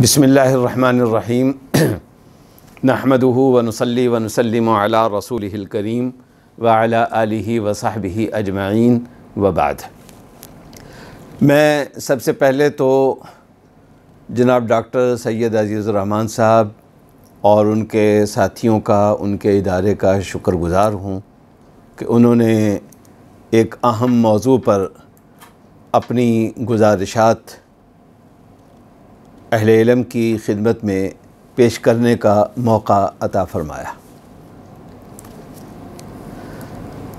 بسم اللہ الرحمن الرحیم نحمدہ ونصلی ونسلم علی رسولہ الکریم وعلی آلہ وصحبہ اجمعین وبعد۔ میں سب سے پہلے تو جناب ڈاکٹر سید عزیز الرحمان صاحب اور ان کے ساتھیوں کا، ان کے ادارے کا شکر گزار ہوں کہ انہوں نے ایک اہم موضوع پر اپنی گزارشات اہل علم کی خدمت میں پیش کرنے کا موقع عطا فرمایا۔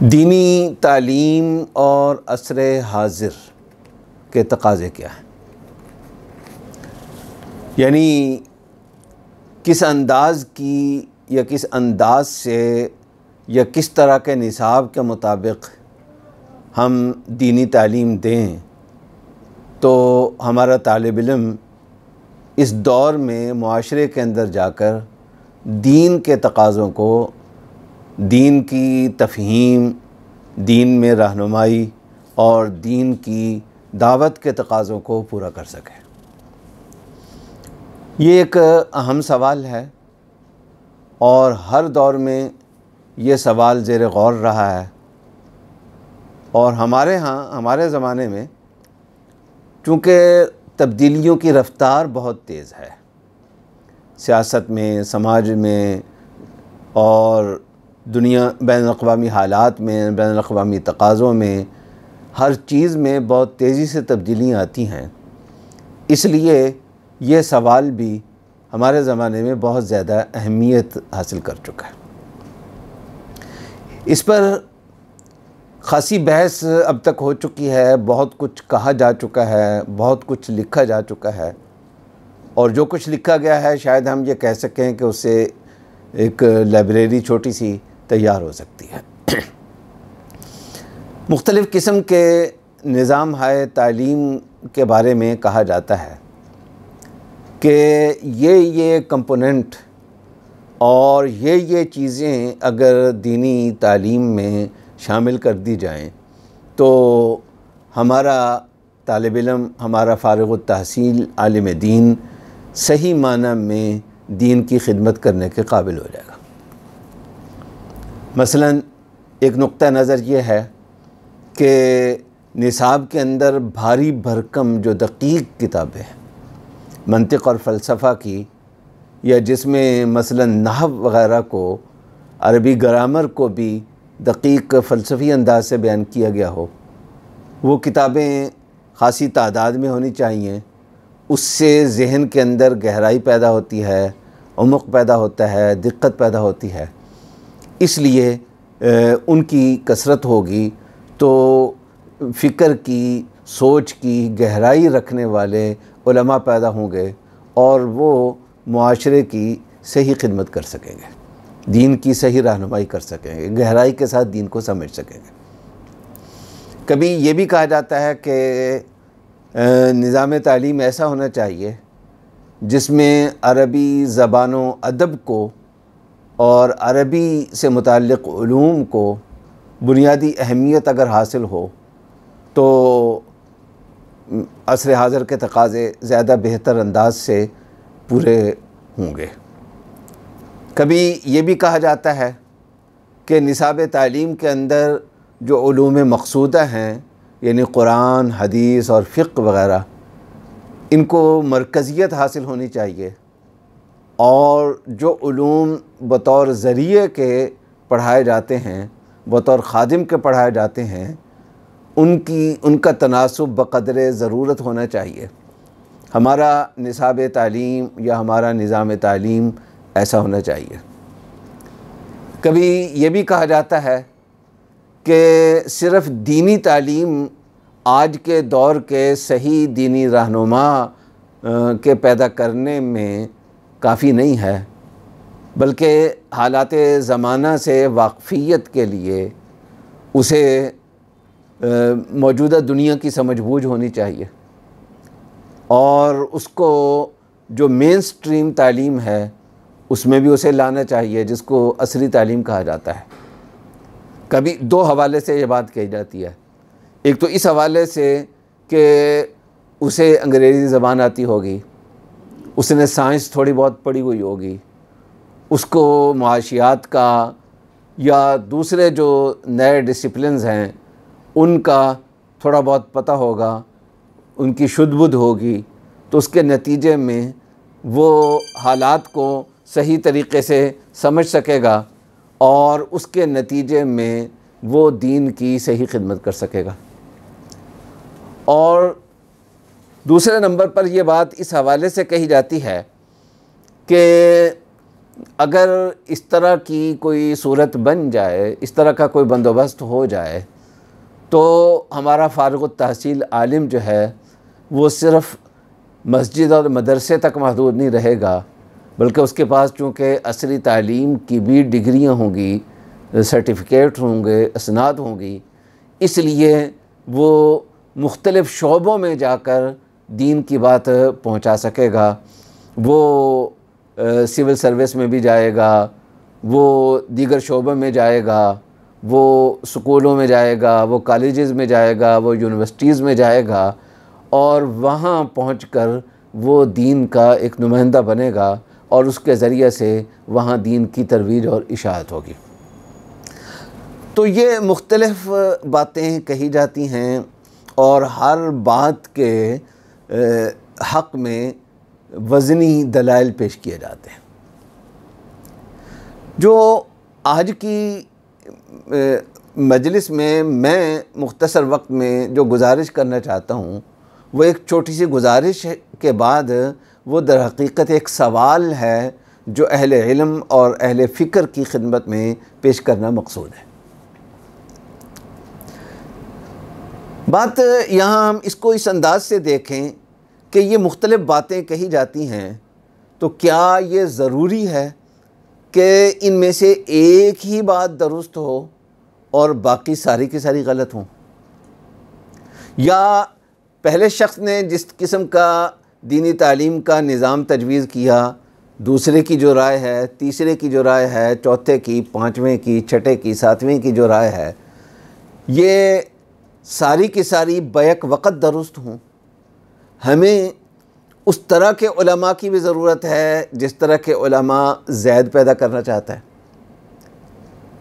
دینی تعلیم اور عصر حاضر کے تقاضے کیا ہیں، یعنی کس انداز کی یا کس انداز سے یا کس طرح کے نصاب کے مطابق ہم دینی تعلیم دیں تو ہمارا طالب علم اس دور میں معاشرے کے اندر جا کر دین کے تقاضوں کو، دین کی تفہیم، دین میں رہنمائی اور دین کی دعوت کے تقاضوں کو پورا کر سکے۔ یہ ایک اہم سوال ہے اور ہر دور میں یہ سوال زیر غور رہا ہے، اور ہمارے زمانے میں چونکہ تبدیلیوں کی رفتار بہت تیز ہے، سیاست میں، سماج میں اور دنیا بین الاقوامی حالات میں، بین الاقوامی تقاضوں میں، ہر چیز میں بہت تیزی سے تبدیلیاں آتی ہیں، اس لیے یہ سوال بھی ہمارے زمانے میں بہت زیادہ اہمیت حاصل کر چکا ہے۔ اس پر خاصی بحث اب تک ہو چکی ہے، بہت کچھ کہا جا چکا ہے، بہت کچھ لکھا جا چکا ہے، اور جو کچھ لکھا گیا ہے شاید ہم یہ کہہ سکیں کہ اس سے ایک لائبریری چھوٹی سی تیار ہو سکتی ہے۔ مختلف قسم کے نظام ہائے تعلیم کے بارے میں کہا جاتا ہے کہ یہ کمپوننٹ اور یہ چیزیں اگر دینی تعلیم میں شامل کر دی جائیں تو ہمارا طالب علم، ہمارا فارغ التحصیل عالم دین صحیح معنی میں دین کی خدمت کرنے کے قابل ہو جائے گا۔ مثلا ایک نقطہ نظر یہ ہے کہ نصاب کے اندر بھاری بھرکم جو دقیق کتابیں ہیں منطق اور فلسفہ کی، یا جس میں مثلا نحو وغیرہ کو، عربی گرامر کو بھی دقیق فلسفی انداز سے بیان کیا گیا ہو، وہ کتابیں خاصی تعداد میں ہونی چاہیے۔ اس سے ذہن کے اندر گہرائی پیدا ہوتی ہے، عمق پیدا ہوتا ہے، دقت پیدا ہوتی ہے، اس لیے ان کی کثرت ہوگی تو فکر کی، سوچ کی گہرائی رکھنے والے علماء پیدا ہوں گے اور وہ معاشرے کی صحیح خدمت کر سکیں گے، دین کی صحیح رہنمائی کر سکیں گے، گہرائی کے ساتھ دین کو سمجھ سکیں گے۔ کبھی یہ بھی کہا جاتا ہے کہ نظام تعلیم ایسا ہونا چاہیے جس میں عربی زبان و ادب کو اور عربی سے متعلق علوم کو بنیادی اہمیت اگر حاصل ہو تو عصر حاضر کے تقاضے زیادہ بہتر انداز سے پورے ہوں گے۔ کبھی یہ بھی کہا جاتا ہے کہ نصاب تعلیم کے اندر جو علوم مقصودہ ہیں، یعنی قرآن، حدیث اور فقہ وغیرہ، ان کو مرکزیت حاصل ہونی چاہیے، اور جو علوم بطور ذریعے کے پڑھائے جاتے ہیں، بطور خادم کے پڑھائے جاتے ہیں، ان کا تناسب بقدر ضرورت ہونا چاہیے۔ ہمارا نصاب تعلیم یا ہمارا نظام تعلیم ایسا ہونا چاہیے۔ کبھی یہ بھی کہا جاتا ہے کہ صرف دینی تعلیم آج کے دور کے صحیح دینی رہنما کے پیدا کرنے میں کافی نہیں ہے، بلکہ حالات زمانہ سے واقفیت کے لیے اسے موجودہ دنیا کی سمجھ بوجھ ہونی چاہیے، اور اس کو جو مین سٹریم تعلیم ہے اس میں بھی اسے لانا چاہیے، جس کو عصری تعلیم کہا جاتا ہے۔ کبھی دو حوالے سے یہ بات کہی جاتی ہے، ایک تو اس حوالے سے کہ اسے انگریزی زبان آتی ہوگی، اس نے سائنس تھوڑی بہت پڑھی ہوئی ہوگی، اس کو معاشیات کا یا دوسرے جو نئے ڈسپلنز ہیں ان کا تھوڑا بہت پتہ ہوگا، ان کی شدھ بدھ ہوگی، تو اس کے نتیجے میں وہ حالات کو صحیح طریقے سے سمجھ سکے گا اور اس کے نتیجے میں وہ دین کی صحیح خدمت کر سکے گا۔ اور دوسرے نمبر پر یہ بات اس حوالے سے کہی جاتی ہے کہ اگر اس طرح کی کوئی صورت بن جائے، اس طرح کا کوئی بندوبست ہو جائے، تو ہمارا فارغ التحصیل عالم جو ہے وہ صرف مسجد اور مدرسے تک محدود نہیں رہے گا، بلکہ اس کے پاس چونکہ عصری تعلیم کی بھی ڈگریاں ہوں گی، سرٹیفکیٹ ہوں گے، اسناد ہوں گی، اس لیے وہ مختلف شعبوں میں جا کر دین کی بات پہنچا سکے گا۔ وہ سول سروس میں بھی جائے گا، وہ دیگر شعبوں میں جائے گا، وہ سکولوں میں جائے گا، وہ کالجز میں جائے گا، وہ یونیورسٹیز میں جائے گا، اور وہاں پہنچ کر وہ دین کا ایک نمائندہ بنے گا اور اس کے ذریعے سے وہاں دین کی ترویج اور اشاعت ہوگی۔ تو یہ مختلف باتیں کہی جاتی ہیں اور ہر بات کے حق میں وزنی دلائل پیش کیے جاتے ہیں۔ جو آج کی مجلس میں مختصر وقت میں جو گزارش کرنا چاہتا ہوں، وہ ایک چھوٹی سی گزارش کے بعد وہ در حقیقت ایک سوال ہے جو اہل علم اور اہل فکر کی خدمت میں پیش کرنا مقصود ہے۔ بات یہاں ہم اس کو اس انداز سے دیکھیں کہ یہ مختلف باتیں کہی جاتی ہیں، تو کیا یہ ضروری ہے کہ ان میں سے ایک ہی بات درست ہو اور باقی ساری کی ساری غلط ہوں؟ یا پہلے شخص نے جس قسم کا دینی تعلیم کا نظام تجویز کیا، دوسرے کی جو رائے ہے، تیسرے کی جو رائے ہے، چوتھے کی، پانچویں کی، چھٹے کی، ساتویں کی جو رائے ہے، یہ ساری کی ساری بیک وقت درست ہوں؟ ہمیں اس طرح کے علماء کی بھی ضرورت ہے جس طرح کے علماء زید پیدا کرنا چاہتا ہے،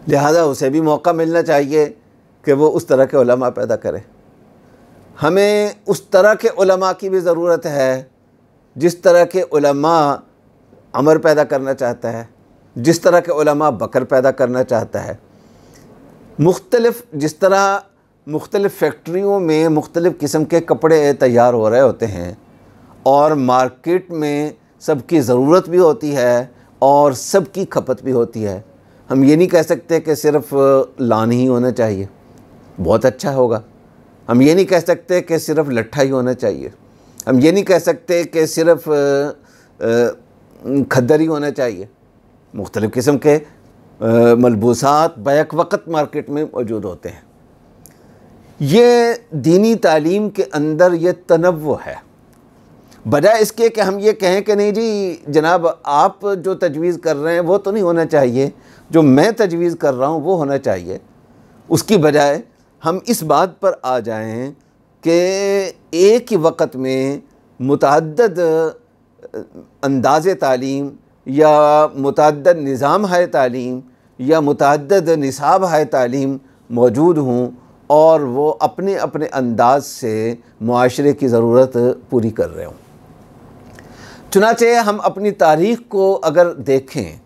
لہذا اسے بھی موقع ملنا چاہیے کہ وہ اس طرح کے علماء پیدا کرے۔ ہمیں اس طرح کے علماء کی بھی ضرورت ہے جس طرح کے علماء عمر پیدا کرنا چاہتا ہے، جس طرح کے علماء بکر پیدا کرنا چاہتا ہے۔ جس طرح مختلف فیکٹریوں میں مختلف قسم کے کپڑے تیار ہو رہے ہوتے ہیں اور مارکیٹ میں سب کی ضرورت بھی ہوتی ہے اور سب کی کھپت بھی ہوتی ہے، ہم یہ نہیں کہہ سکتے کہ صرف لان ہی ہونا چاہیے، بہت اچھا ہوگا۔ ہم یہ نہیں کہہ سکتے کہ صرف لٹھا ہی ہونا چاہیے، ہم یہ نہیں کہہ سکتے کہ صرف کھدر ہی ہونا چاہیے۔ مختلف قسم کے ملبوسات بیک وقت مارکیٹ میں موجود ہوتے ہیں۔ یہ دینی تعلیم کے اندر یہ تنوع ہے، بجائے اس کے کہ ہم یہ کہیں کہ نہیں جی جناب آپ جو تجویز کر رہے ہیں وہ تو نہیں ہونا چاہیے، جو میں تجویز کر رہا ہوں وہ ہونا چاہیے۔ اس کی بجائے ہم اس بات پر آ جائیں کہ ایک ہی وقت میں متعدد انداز تعلیم یا متعدد نظام ہے تعلیم یا متعدد نصاب ہے تعلیم موجود ہوں اور وہ اپنے اپنے انداز سے معاشرے کی ضرورت پوری کر رہے ہوں۔ چنانچہ ہم اپنی تاریخ کو اگر دیکھیں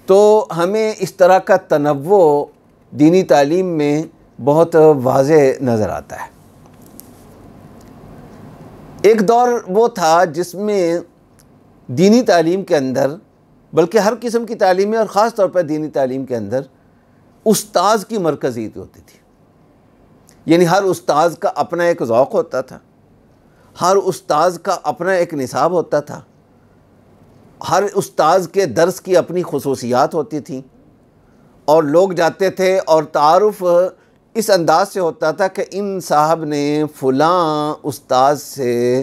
تو ہمیں اس طرح کا تنوع دینی تعلیم میں بہت واضح نظر آتا ہے۔ ایک دور وہ تھا جس میں دینی تعلیم کے اندر، بلکہ ہر قسم کی تعلیم میں اور خاص طور پر دینی تعلیم کے اندر استاذ کی مرکزیت ہوتی تھی، یعنی ہر استاذ کا اپنا ایک ذوق ہوتا تھا، ہر استاذ کا اپنا ایک نصاب ہوتا تھا، ہر استاذ کے درس کی اپنی خصوصیات ہوتی تھیں، اور لوگ جاتے تھے اور تعارف اس انداز سے ہوتا تھا کہ ان صاحب نے فلاں استاذ سے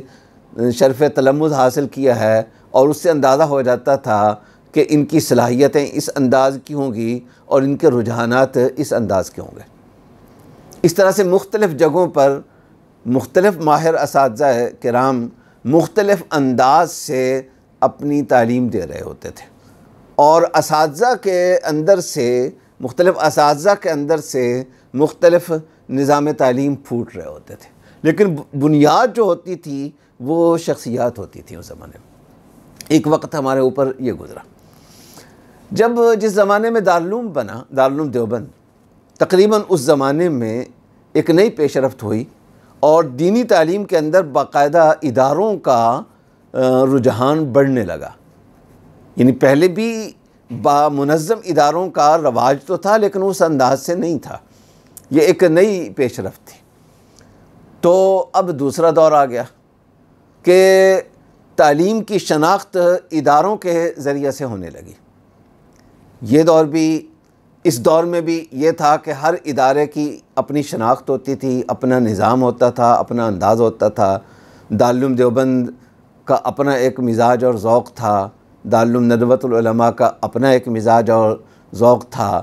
شرف تلمذ حاصل کیا ہے، اور اس سے اندازہ ہو جاتا تھا کہ ان کی صلاحیتیں اس انداز کی ہوں گی اور ان کے رجحانات اس انداز کے ہوں گے۔ اس طرح سے مختلف جگہوں پر مختلف ماہر اساتذہ کرام مختلف انداز سے اپنی تعلیم دے رہے ہوتے تھے، اور اساتذہ کے اندر سے مختلف نظام تعلیم پھوٹ رہے ہوتے تھے، لیکن بنیاد جو ہوتی تھی وہ شخصیات ہوتی تھی اس زمانے میں۔ ایک وقت ہمارے اوپر یہ گزرا جس زمانے میں دارالعلوم بنا، دارالعلوم دیوبند، تقریباً اس زمانے میں ایک نئی پیش رفت ہوئی اور دینی تعلیم کے اندر باقاعدہ اداروں کا رجحان بڑھنے لگا۔ یعنی پہلے بھی منظم اداروں کا رواج تو تھا، لیکن اس انداز سے نہیں تھا، یہ ایک نئی پیش رفت تھی۔ تو اب دوسرا دور آ گیا کہ تعلیم کی شناخت اداروں کے ذریعے سے ہونے لگی۔ اس دور میں بھی یہ تھا کہ ہر ادارے کی اپنی شناخت ہوتی تھی، اپنا نظام ہوتا تھا، اپنا انداز ہوتا تھا۔ دارالعلوم دیوبند کا اپنا ایک مزاج اور ذوق تھا، دارالعلوم ندوۃ العلماء کا اپنا ایک مزاج اور ذوق تھا۔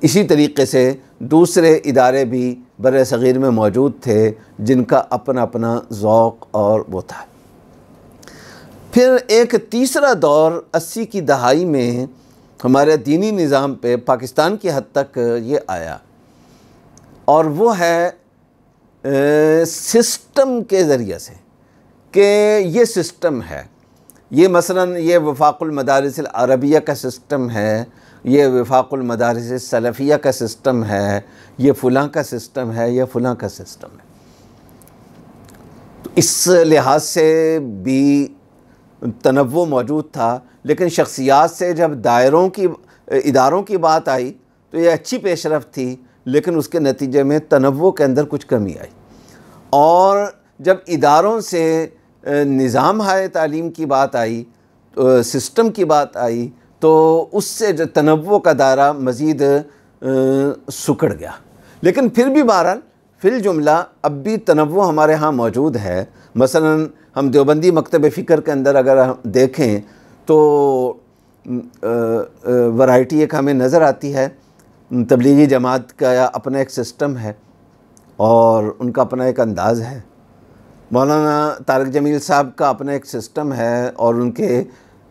اسی طریقے سے دوسرے ادارے بھی بر صغیر میں موجود تھے جن کا اپنا اپنا ذوق اور وہ تھا۔ پھر ایک تیسرا دور 80 کی دہائی میں ہمارے دینی نظام پہ پاکستان کی حد تک یہ آیا، اور وہ ہے سسٹم کے ذریعے سے، کہ یہ سسٹم ہے، یہ مثلاً یہ وفاق المدارس العربیہ کا سسٹم ہے، یہ وفاق المدارس السلفیہ کا سسٹم ہے، یہ فلاں کا سسٹم ہے، یہ فلاں کا سسٹم ہے۔ تو اس لحاظ سے بھی تنوع موجود تھا، لیکن شخصیات سے جب اداروں کی بات آئی تو یہ اچھی پیش رفت تھی، لیکن اس کے نتیجے میں تنوع کے اندر کچھ کمی آئی۔ اور جب اداروں سے نظام ہائے تعلیم کی بات آئی، سسٹم کی بات آئی، تو اس سے جو تنوع کا دائرہ مزید سکڑ گیا۔ لیکن پھر بھی بہرحال فی الجملہ اب بھی تنوع ہمارے ہاں موجود ہے۔ مثلاً ہم دیوبندی مکتب فکر کے اندر اگر ہم دیکھیں تو ورائٹی ایک ہمیں نظر آتی ہے۔ تبلیغی جماعت کا اپنا ایک سسٹم ہے اور ان کا اپنا ایک انداز ہے، مولانا طارق جمیل صاحب کا اپنا ایک سسٹم ہے اور ان کے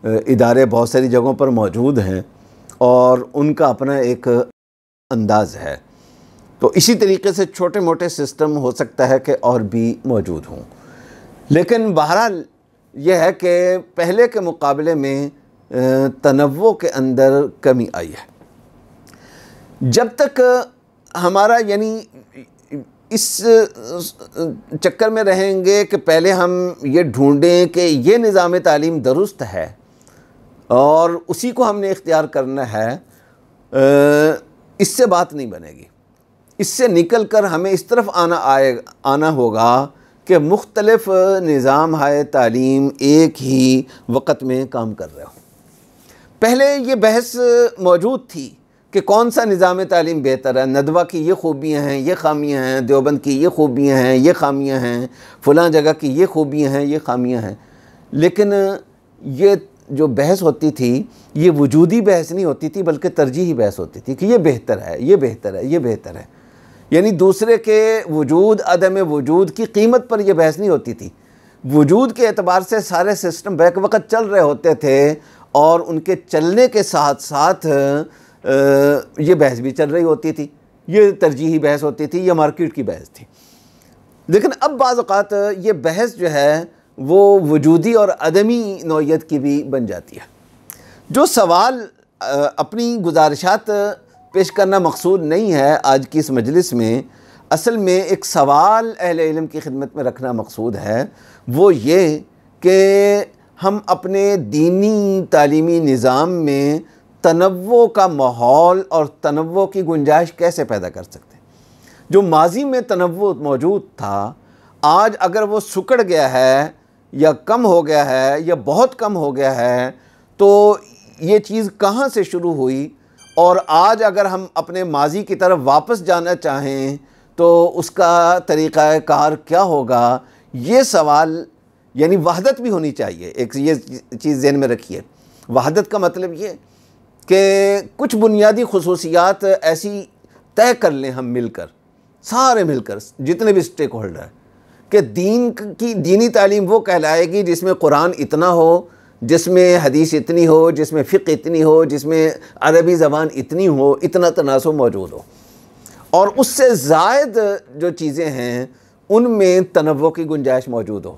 ادارے بہت ساری جگہوں پر موجود ہیں اور ان کا اپنا ایک انداز ہے۔ تو اسی طریقے سے چھوٹے موٹے سسٹم ہو سکتا ہے کہ اور بھی موجود ہوں، لیکن بہرحال یہ ہے کہ پہلے کے مقابلے میں تنوع کے اندر کمی آئی ہے۔ جب تک ہمارا یعنی اس چکر میں رہیں گے کہ پہلے ہم یہ ڈھونڈیں کہ یہ نظام تعلیم درست ہے اور اسی کو ہم نے اختیار کرنا ہے، اس سے بات نہیں بنے گی۔ اس سے نکل کر ہمیں اس طرف آنا ہوگا کہ مختلف نظام ہائے تعلیم ایک ہی وقت میں کام کر رہے ہوں۔ پہلے یہ بحث موجود تھی کہ کون سا نظام تعلیم بہتر ہے، ندوہ کی یہ خوبیاں ہیں، یہ خامیاں ہیں، دیوبند کی یہ خوبیاں ہیں، یہ خامیاں ہیں، فلاں جگہ کی یہ خوبیاں ہیں، یہ خامیاں ہیں۔ لیکن یہ جو بحث ہوتی تھی یہ وجودی بحث نہیں ہوتی تھی، بلکہ ترجیحی بحث ہوتی تھی کہ یہ بہتر ہے، یہ بہتر ہے، یہ بہتر ہے۔ یعنی دوسرے کے وجود عدم وجود کی قیمت پر یہ بحث نہیں ہوتی تھی، وجود کے اعتبار سے سارے سسٹم بیک وقت چل رہے ہوتے تھے اور ان کے چلنے کے ساتھ ساتھ یہ بحث بھی چل رہی ہوتی تھی، یہ ترجیحی بحث ہوتی تھی، یہ مارکیٹ کی بحث تھی۔ لیکن اب بعض اوقات یہ بحث جو ہے وہ وجودی اور عدمی نوعیت کی بھی بن جاتی ہے۔ جو سوال اپنی گزارشات پیش کرنا مقصود نہیں ہے آج کی اس مجلس میں، اصل میں ایک سوال اہل علم کی خدمت میں رکھنا مقصود ہے، وہ یہ کہ ہم اپنے دینی تعلیمی نظام میں تنوع کا ماحول اور تنوع کی گنجائش کیسے پیدا کر سکتے ہیں۔ جو ماضی میں تنوع موجود تھا، آج اگر وہ سکڑ گیا ہے یا کم ہو گیا ہے یا بہت کم ہو گیا ہے، تو یہ چیز کہاں سے شروع ہوئی، اور آج اگر ہم اپنے ماضی کی طرف واپس جانا چاہیں تو اس کا طریقہ کار کیا ہوگا۔ یہ سوال یعنی وحدت بھی ہونی چاہیے، ایک یہ چیز ذہن میں رکھیے۔ وحدت کا مطلب یہ کہ کچھ بنیادی خصوصیات ایسی طے کر لیں ہم مل کر، سارے مل کر، جتنے بھی اسٹیک ہولڈر ہیں، کہ دینی تعلیم وہ کہلائے گی جس میں قرآن اتنا ہو، جس میں حدیث اتنی ہو، جس میں فقہ اتنی ہو، جس میں عربی زبان اتنی ہو، اتنا تناسب موجود ہو، اور اس سے زائد جو چیزیں ہیں ان میں تنوع کی گنجائش موجود ہو۔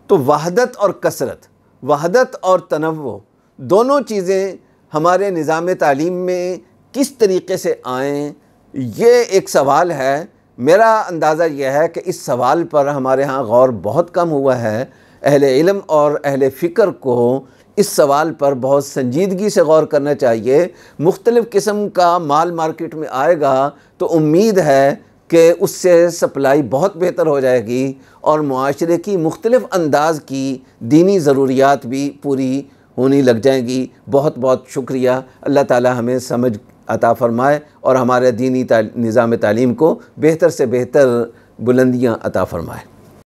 تو وحدت اور کثرت، وحدت اور تنوع دونوں چیزیں ہمارے نظام تعلیم میں کس طریقے سے آئیں، یہ ایک سوال ہے۔ میرا اندازہ یہ ہے کہ اس سوال پر ہمارے ہاں غور بہت کم ہوا ہے۔ اہل علم اور اہل فکر کو اس سوال پر بہت سنجیدگی سے غور کرنا چاہیے۔ مختلف قسم کا مال مارکیٹ میں آئے گا تو امید ہے کہ اس سے سپلائی بہت بہتر ہو جائے گی اور معاشرے کی مختلف انداز کی دینی ضروریات بھی پوری ہونی لگ جائیں گی۔ بہت بہت شکریہ۔ اللہ تعالی ہمیں سمجھ عطا فرمائے اور ہمارے دینی نظام تعلیم کو بہتر سے بہتر بلندیاں عطا فرمائے۔